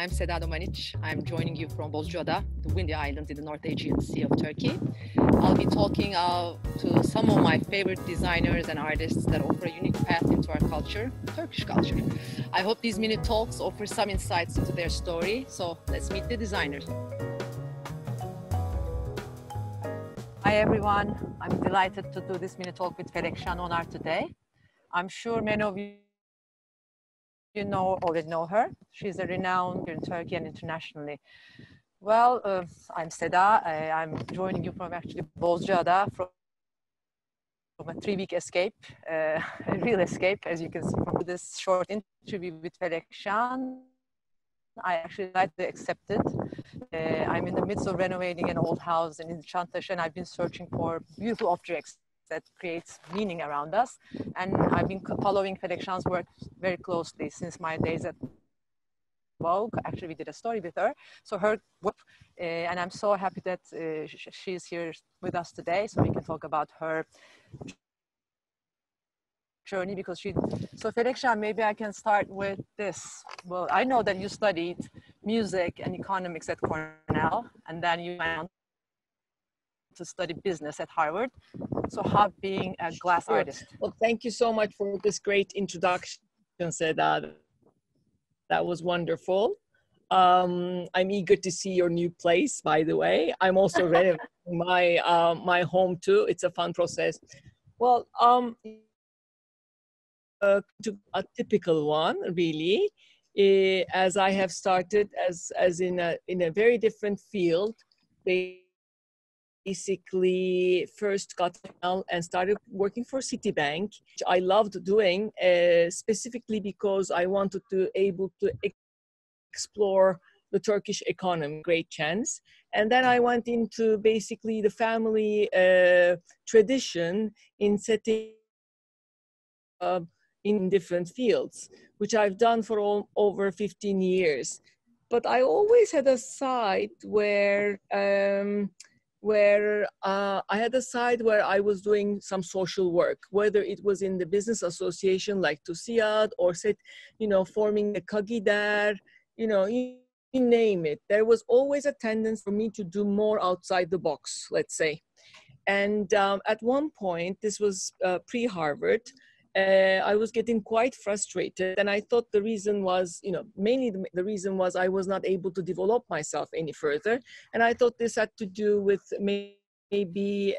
I'm Seda Domaniç. I'm joining you from Bozcaada, the windy island in the North Aegean Sea of Turkey. I'll be talking to some of my favorite designers and artists that offer a unique path into our culture, Turkish culture. I hope these mini talks offer some insights into their story. So let's meet the designers. Hi everyone, I'm delighted to do this mini talk with Felekşan Onar today. I'm sure many of you already know her. She's a renowned in Turkey and internationally. Well, I'm Seda. I'm joining you from actually Bozcaada from a 3-week escape, a real escape, as you can see from this short interview with Felekşan. I actually accepted. I'm in the midst of renovating an old house in Nişantaşı, and I've been searching for beautiful objects that creates meaning around us. And I've been following Felekşan's work very closely since my days at Vogue. Actually, we did a story with her. So her work, and I'm so happy that she's here with us today, so we can talk about her journey, because so Felekşan, maybe I can start with this. Well, I know that you studied music and economics at Cornell, and then you went on to study business at Harvard. So how being a glass artist? Well, thank you so much for this great introduction, Seda. That was wonderful. I'm eager to see your new place, by the way. I'm also renovating my home too. It's a fun process. Well, to a typical one, really, as I have started as in a very different field. Basically first got out and started working for Citibank, which I loved doing, specifically because I wanted to able to explore the Turkish economy, great chance. And then I went into basically the family tradition in setting in different fields, which I've done for over 15 years. But I always had a side where I was doing some social work, whether it was in the business association like TUSİAD or forming a KAGİDER, you name it. There was always a tendency for me to do more outside the box, let's say. And at one point, this was pre-Harvard, I was getting quite frustrated, and I thought the reason was, mainly the reason was I was not able to develop myself any further, and I thought this had to do with maybe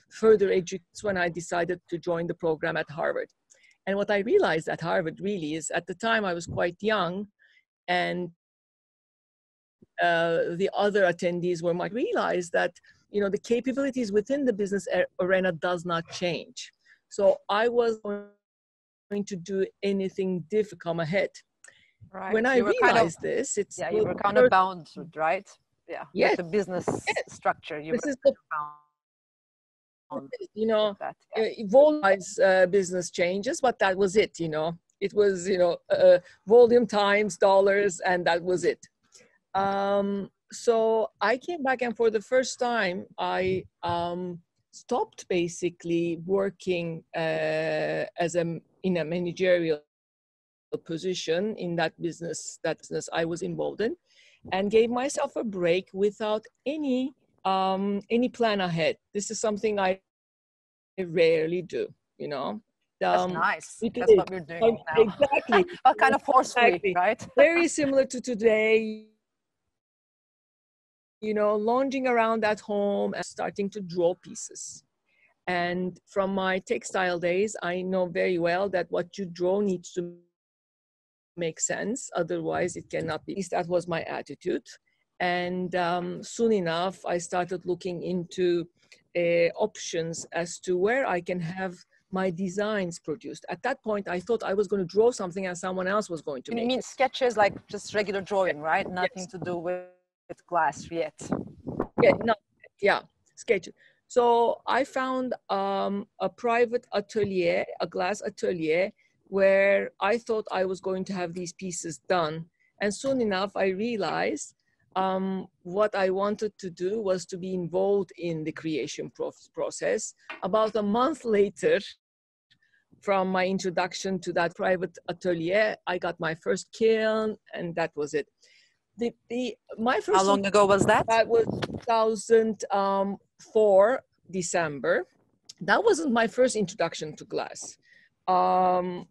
further education when I decided to join the program at Harvard. And what I realized at Harvard really is, at the time I was quite young, and the other attendees were might realize that the capabilities within the business arena does not change. So I was going to do anything different come ahead. Right. When I realized this, it's you were kind of bound, right? Yeah. Yes. With the business structure, you this were is bound. Volume-wise business changes, but that was it. It was volume times dollars, and that was it. So I came back, and for the first time, I stopped basically working in a managerial position in that business I was involved in, and gave myself a break without any plan ahead. This is something I rarely do, That's nice. That's what we're doing now. Exactly. What kind of forcefully, exactly. right? Very similar to today. Lounging around at home and starting to draw pieces. And from my textile days, I know very well that what you draw needs to make sense. Otherwise, it cannot be. At least that was my attitude. And soon enough, I started looking into options as to where I can have my designs produced. At that point, I thought I was going to draw something and someone else was going to make it. You mean sketches, like just regular drawing, right? Nothing Yes. to do with glass yet. Yeah, sketches. So I found a private atelier, a glass atelier, where I thought I was going to have these pieces done. And soon enough, I realized what I wanted to do was to be involved in the creation process. About a month later, from my introduction to that private atelier, I got my first kiln, and that was it. My first How long ago was that? that was 2004 December. That wasn't my first introduction to glass. I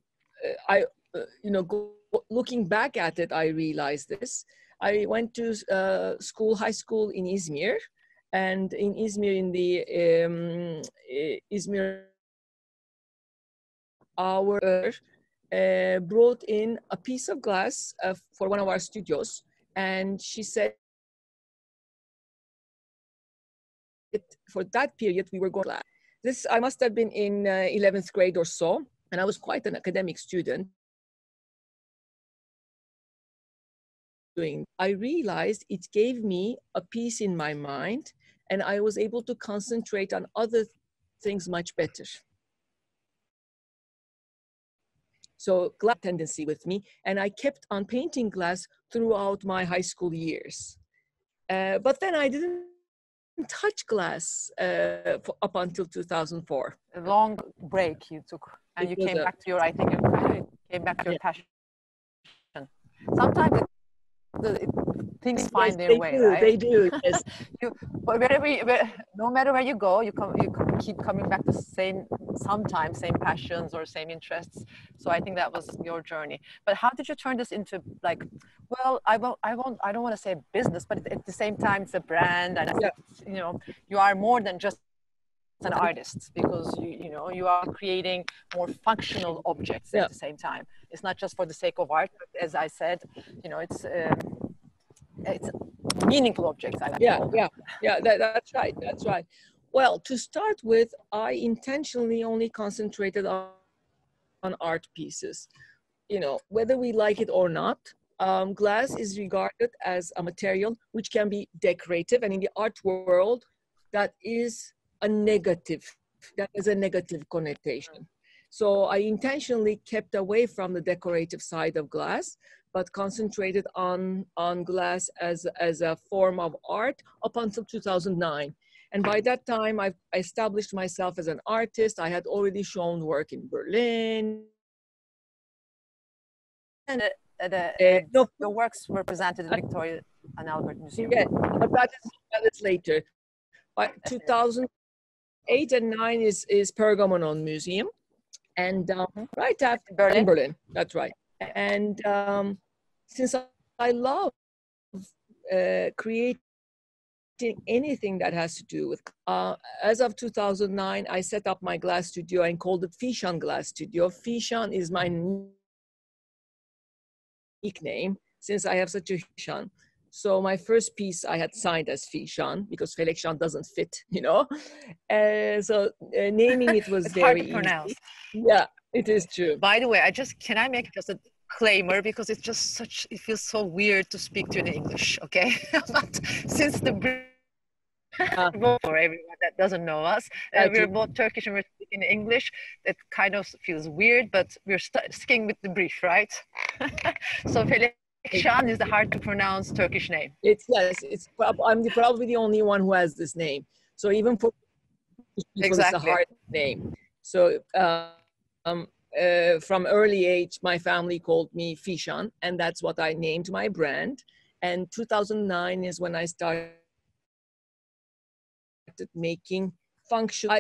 looking back at it, I realized this. I went to high school in Izmir, and in Izmir, in the Izmir, our brought in a piece of glass for one of our studios, and she said, for that period, we were going glass. This, I must have been in 11th grade or so, and I was quite an academic student. I realized it gave me a peace in my mind, and I was able to concentrate on other things much better. So glass tendency with me, and I kept on painting glass throughout my high school years. But then I didn't touch glass up until 2004. A long break you took, and you came back to your, I think you kind of came back to your passion. Sometimes things find their way, right? They do. Yes. No matter where you go, you keep coming back to sometimes same passions or same interests. So I think that was your journey. But how did you turn this into, like, well, I don't want to say business, but at the same time it's a brand, and yeah. You are more than just an artist, because you are creating more functional objects at the same time. It's not just for the sake of art, but as I said, it's meaningful objects. That's right. Well, to start with, I intentionally only concentrated on art pieces. Whether we like it or not, glass is regarded as a material which can be decorative, and in the art world, that is a negative connotation. So I intentionally kept away from the decorative side of glass, but concentrated on glass as a form of art up until 2009. And by that time, I established myself as an artist. I had already shown work in Berlin. And your works were presented in the Victoria and Albert Museum. Yeah, but that is later. By 2008 and 9 is Pergamon Museum, and right after Berlin. That's right. And since I love creating anything that has to do with, as of 2009, I set up my glass studio and called it Fy-shan Glass Studio. Fy-shan is my nickname, since I have such a Fy-shan. So my first piece I had signed as Fy-shan because Felekşan doesn't fit, So naming it was very hard to pronounce. Easy. Yeah, it is true. By the way, can I make just a disclaimer, because it's just it feels so weird to speak to you in English, okay? But since for everyone that doesn't know us, we're both Turkish and we're speaking English. It kind of feels weird, but we're sticking with the brief, right? So Felekşan is the hard to pronounce Turkish name. I'm probably the only one who has this name. So even for people, it's a hard name. So from early age, my family called me Fy-shan, and that's what I named my brand. And 2009 is when I started making function.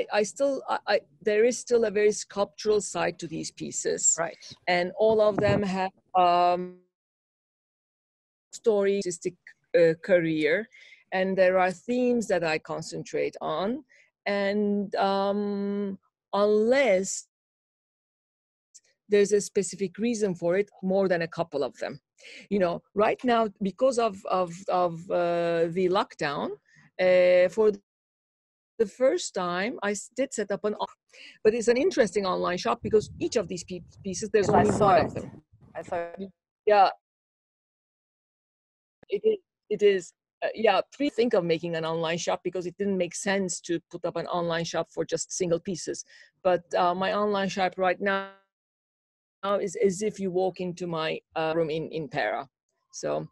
There is still a very sculptural side to these pieces, right? And all of them have story, artistic career, and there are themes that I concentrate on, and unless there's a specific reason for it, more than a couple of them. Right now, because of the lockdown, for the first time, I did set up but it's an interesting online shop because each of these pieces, there's only one of them. I saw it. Yeah. It is. Think of making an online shop because it didn't make sense to put up an online shop for just single pieces. But my online shop right now is as if you walk into my room in Para. So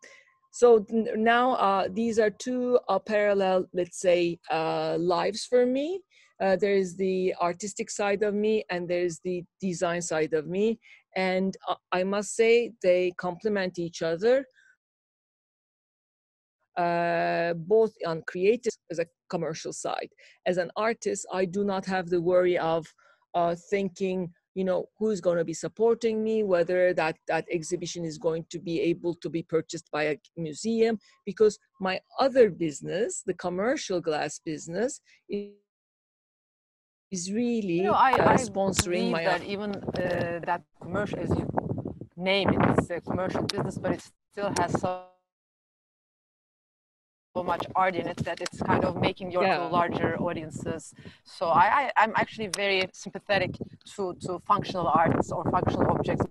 now these are two parallel, let's say, lives for me. There is the artistic side of me and there's the design side of me. And I must say they complement each other. both on creative as a commercial side. As an artist, I do not have the worry of thinking, who's going to be supporting me, whether that exhibition is going to be able to be purchased by a museum, because my other business, the commercial glass business, is really I sponsoring believe my that even that commercial, as you name it, it's a commercial business, but it still has so much art in it that it's kind of making your larger audiences. So I'm actually very sympathetic to functional arts or functional objects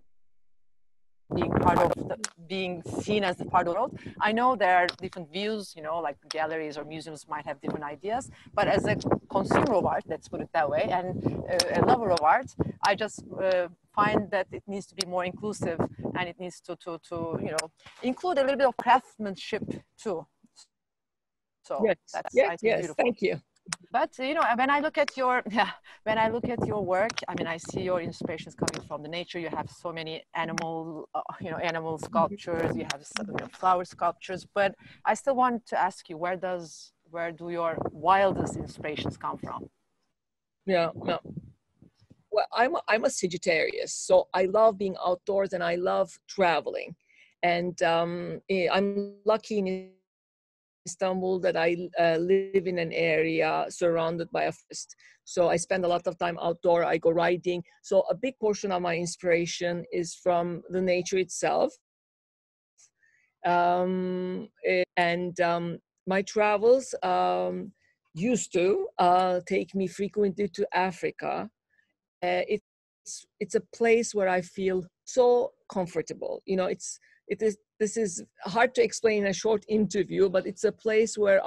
being seen as the part of the world. I know there are different views, like galleries or museums might have different ideas, but as a consumer of art, let's put it that way, and a lover of art, I just find that it needs to be more inclusive, and it needs to include a little bit of craftsmanship too. So yes, that's, yes, I think, yes, beautiful. thank you. But when I look at your work, I mean, I see your inspirations coming from the nature. You have so many animal sculptures. You have flower sculptures. But I still want to ask you, where do your wildest inspirations come from? Yeah, no. Well, I'm a Sagittarius, so I love being outdoors and I love traveling, and I'm lucky in Istanbul that I live in an area surrounded by a forest. So I spend a lot of time outdoor. I go riding. So a big portion of my inspiration is from the nature itself. My travels used to take me frequently to Africa. It's a place where I feel so comfortable. This is hard to explain in a short interview, but it's a place where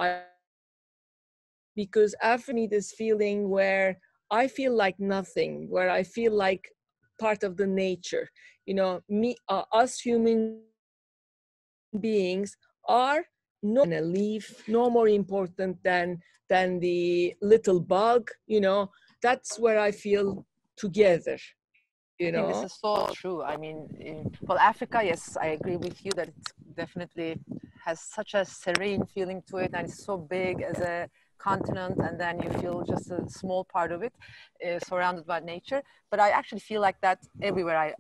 because after me this feeling where I feel like nothing, where I feel like part of the nature. Us human beings are no a leaf, no more important than the little bug. That's where I feel together. I think this is so true. I mean, well, Africa, yes, I agree with you that it definitely has such a serene feeling to it, and it's so big as a continent, and then you feel just a small part of it, surrounded by nature. But I actually feel like that everywhere I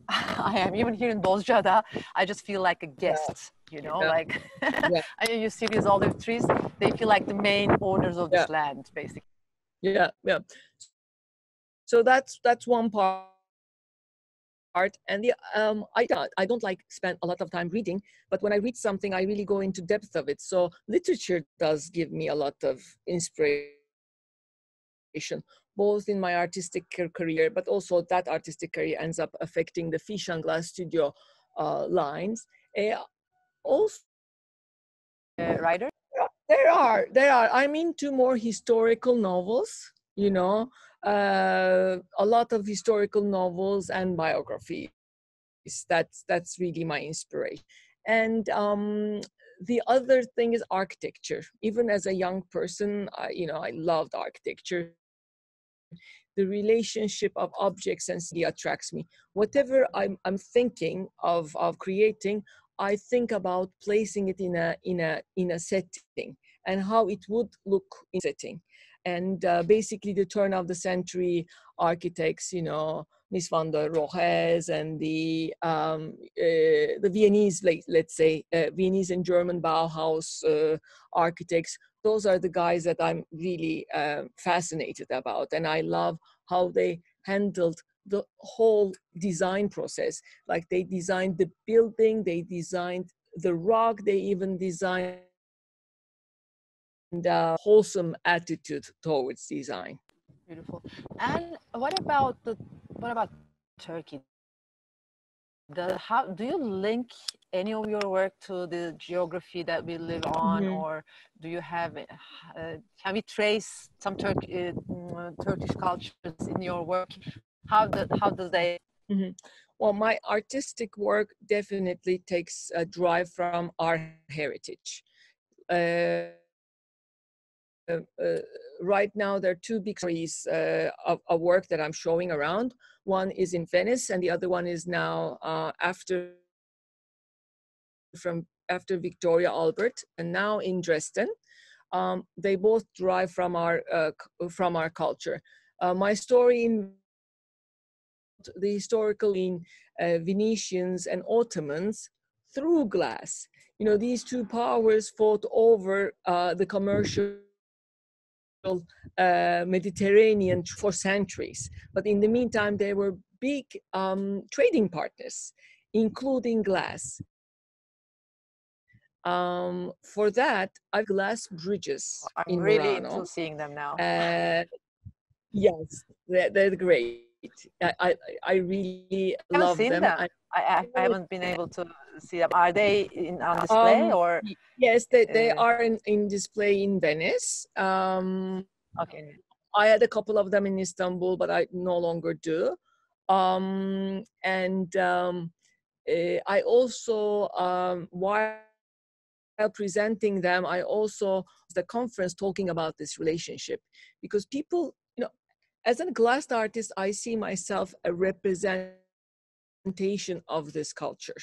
am, even here in Bozcaada, I just feel like a guest. Like you see these olive trees, they feel like the main owners of this land, basically. Yeah. So that's one part. And I don't like spend a lot of time reading, but when I read something, I really go into depth of it. So literature does give me a lot of inspiration, both in my artistic career, but also that artistic career ends up affecting the Fy-shan Glass Studio lines. Also, writer? There are. I'm into more historical novels. A lot of historical novels and biographies. That's really my inspiration. And the other thing is architecture. Even as a young person, I loved architecture. The relationship of objects and city attracts me. Whatever I'm thinking of creating, I think about placing it in a setting and how it would look in setting. And basically the turn of the century architects, Mies van der Rohes and the Viennese, let's say, Viennese and German Bauhaus architects. Those are the guys that I'm really fascinated about. And I love how they handled the whole design process. Like they designed the building, they designed the rock, they even designed a wholesome attitude towards design. Beautiful. And what about Turkey? How do you link any of your work to the geography that we live on, or do you have? Can we trace some Turkish cultures in your work? How does they? Well, my artistic work definitely takes a drive from our heritage. Right now, there are two big series of work that I'm showing around. One is in Venice, and the other one is now after from after Victoria Albert, and now in Dresden. They both derive from our culture. My story in the historical in Venetians and Ottomans through glass. You know, these two powers fought over the commercial Mediterranean for centuries. But in the meantime, they were big trading partners, including glass. For that, I've glass bridges I'm in really Murano. into seeing them now. Yes, they're great. I really love them. I haven't been able to see them. Are they on display or? Yes, they are in display in Venice. Okay. I had a couple of them in Istanbul, but I no longer do. I also, while presenting them, I also the conference talking about this relationship, because people, you know, as a glass artist, I see myself a representation of this culture.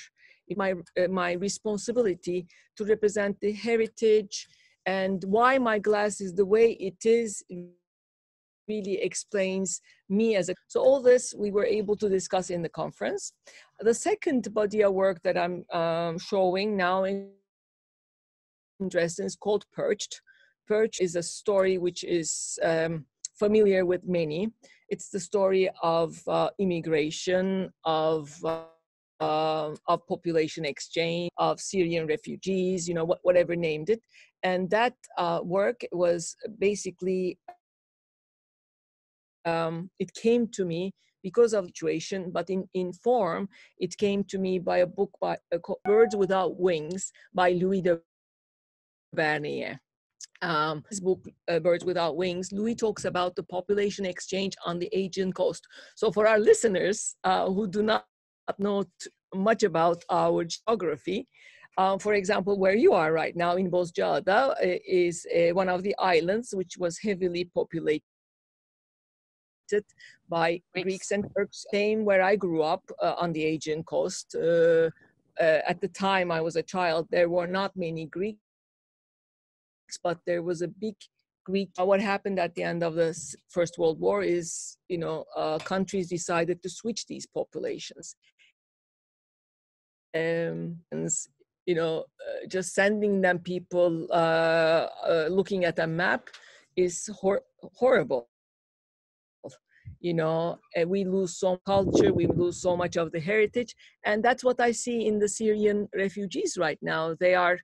My responsibility to represent the heritage, and why my glass is the way it is really explains me as a. So all this we were able to discuss in the conference. The second body of work that I'm showing now in Dresden is called Perched. Perch is a story which is familiar with many. It's the story of immigration, of population exchange, of Syrian refugees, you know, whatever named it. And that work was basically, it came to me because of the situation, but in form, it came to me by a book by Birds Without Wings by Louis de Bernier. His book, Birds Without Wings, Louis talks about the population exchange on the Aegean coast. So for our listeners who do not know much about our geography, for example, where you are right now in Bozcaada is one of the islands which was heavily populated by Greeks and Turks. Same where I grew up on the Aegean coast. At the time I was a child, there were not many Greeks, but there was a big Greek. What happened at the end of the First World War is, you know, countries decided to switch these populations. And, you know, just sending them people looking at a map is horrible. You know, we lose so much culture, we lose so much of the heritage. And that's what I see in the Syrian refugees right now. They are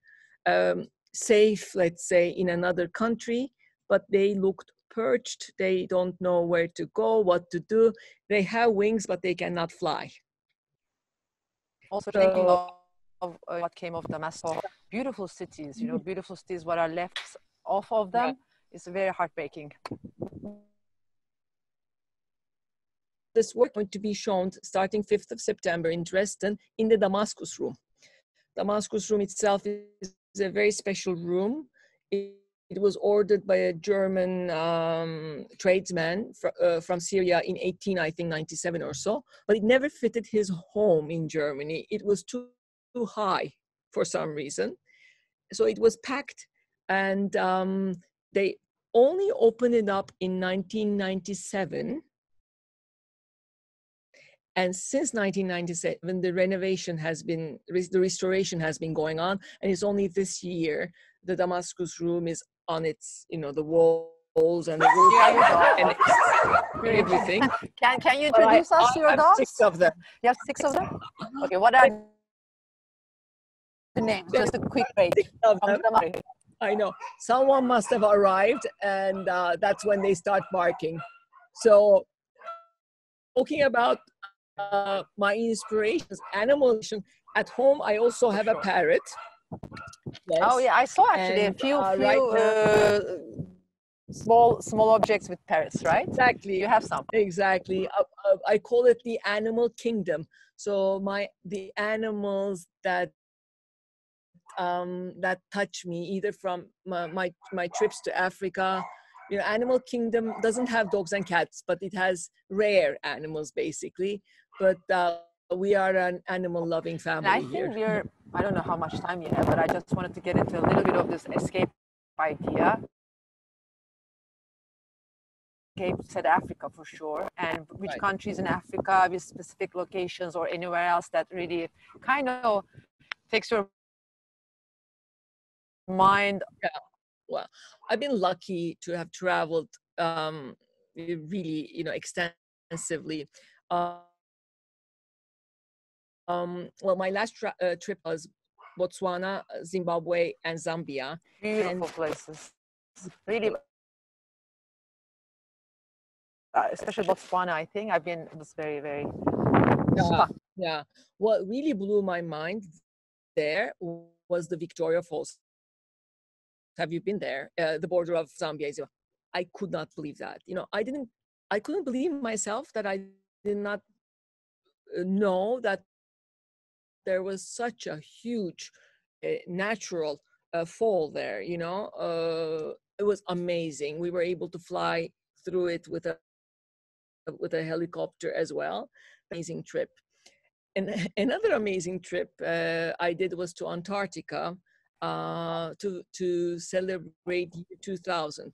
safe, let's say, in another country, but they looked perched. They don't know where to go, what to do. They have wings, but they cannot fly. Also thinking of what came of Damascus, beautiful cities, you know, beautiful cities, what are left off of them is very heartbreaking. This work is going to be shown starting 5th of September in Dresden in the Damascus room. Damascus room itself is a very special room. It was ordered by a German tradesman from Syria in 1897 or so, but it never fitted his home in Germany. It was too high for some reason. So it was packed, and they only opened it up in 1997. And since 1997, the restoration has been going on, and it's only this year the Damascus room is on its, you know, the walls and the roof and everything. Can you introduce us to your dogs? 6 of them. You have 6 of them? Okay, what are the names? Just a quick break. 6 of them. I know. Someone must have arrived, and that's when they start barking. So, talking about my inspirations, animals. At home, I also have a parrot. Yes. Oh yeah, I saw actually a few small objects with parrots, right? Exactly. You have some. Exactly. I call it the animal kingdom. So the animals that touch me, either from my trips to Africa. You know, animal kingdom doesn't have dogs and cats, but it has rare animals basically. But we are an animal-loving family here. I think we're I don't know how much time you have, but I just wanted to get into a little bit of this escape idea. Escape South Africa for sure, and which Right. countries in Africa with specific locations or anywhere else that really kind of takes your mind. Yeah. Well, I've been lucky to have traveled really, extensively. Well, my last trip was Botswana, Zimbabwe, and Zambia. Beautiful And places, really. Especially Botswana, I think I've been. It was very, very stuck. yeah. What really blew my mind there was the Victoria Falls. Have you been there? The border of Zambia. I could not believe that. I couldn't believe myself that I did not know that there was such a huge natural fall there. It was amazing. We were able to fly through it with a helicopter as well. Amazing trip. And another amazing trip I did was to Antarctica to celebrate year 2000.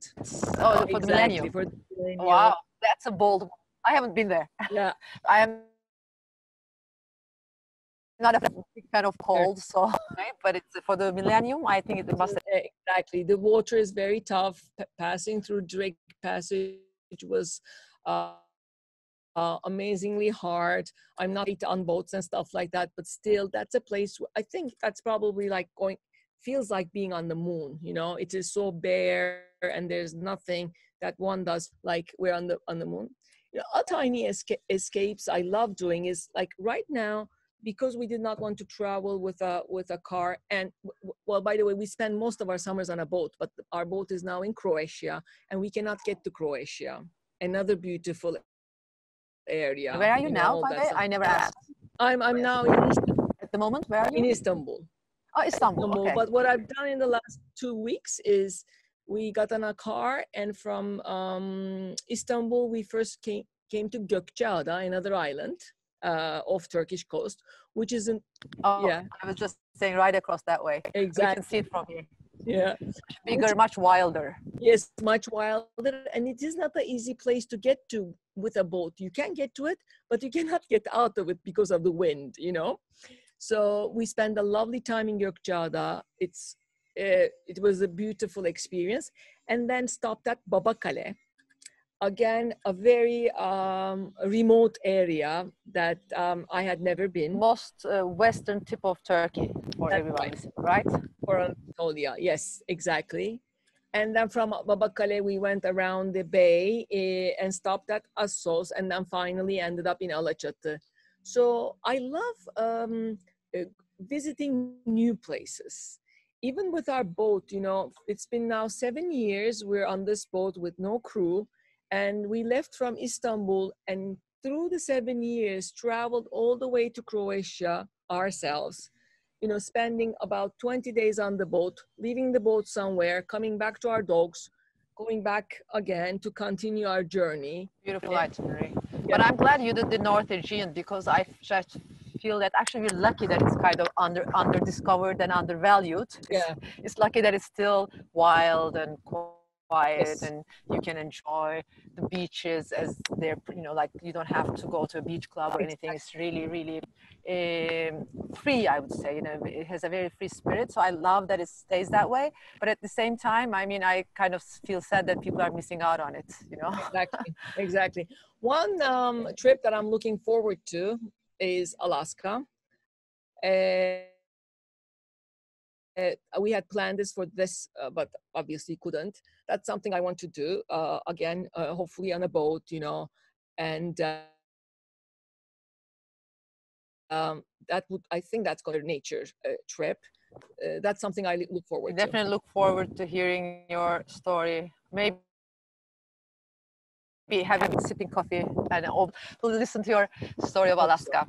Oh, for the millennium. For the millennium. Wow, that's a bold one. I haven't been there. Yeah. I am not a big fan of cold, so but it's for the millennium. I think it must. Exactly. The water is very tough. Passing through Drake Passage was amazingly hard. I'm not on boats and stuff like that, but still, that's a place. I think that's probably like feels like being on the moon. It is so bare and there's nothing that one does like we're on the moon. A tiny escapes I love doing is like right now, because we did not want to travel with a car. And well, by the way, we spend most of our summers on a boat, but our boat is now in Croatia and we cannot get to Croatia. Another beautiful area. Where are you now, by the way? I never asked. I'm now in at the moment. Where are you? In Istanbul. Oh, Istanbul. Okay. But what I've done in the last 2 weeks is we got on a car, and from Istanbul we first came to Gökçeada, another island off Turkish coast, which isn't. I was just saying right across that way. Exactly. We can see it from here. Yeah. Bigger, much wilder. Yes, much wilder, and it is not an easy place to get to with a boat. You can get to it, but you cannot get out of it because of the wind, So we spent a lovely time in Gökçeada. It was a beautiful experience, and then stopped at Babakale. Again, a very remote area that I had never been. Most western tip of Turkey for everyone, right? For Anatolia, yes, exactly. And then from Babakale, we went around the bay and stopped at Assos, and then finally ended up in Alaçatı. So I love visiting new places. Even with our boat, it's been now 7 years. We're on this boat with no crew. And we left from Istanbul and through the 7 years, traveled all the way to Croatia ourselves, spending about 20 days on the boat, leaving the boat somewhere, coming back to our dogs, going back again to continue our journey. Beautiful itinerary. Yeah. But I'm glad you did the North Aegean, because I just feel that actually we're lucky that it's kind of under-discovered and undervalued. It's lucky that it's still wild and quiet, and you can enjoy the beaches as they're, like you don't have to go to a beach club or anything. It's really, really free, I would say. It has a very free spirit. So I love that it stays that way. But at the same time, I kind of feel sad that people are missing out on it, Exactly. One trip that I'm looking forward to is Alaska. We had planned this for this, but obviously couldn't. That's something I want to do again, hopefully on a boat, and I think that's called a nature trip. That's something I look forward to. Definitely look forward to hearing your story. Maybe having sipping coffee and to listen to your story of Alaska.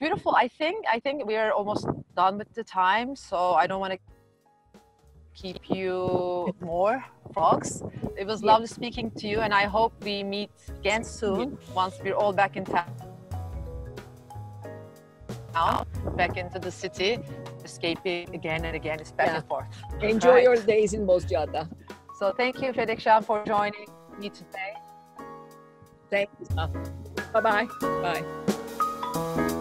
Beautiful. I think we are almost done with the time, so I don't want to keep you more, frogs. It was lovely speaking to you, and I hope we meet again soon once we're all back in town. town, back into the city, escaping again and again. It's back and forth. Enjoy your days in Bozcaada. So thank you, Felekşan, for joining me today. Thanks. Bye-bye. Bye.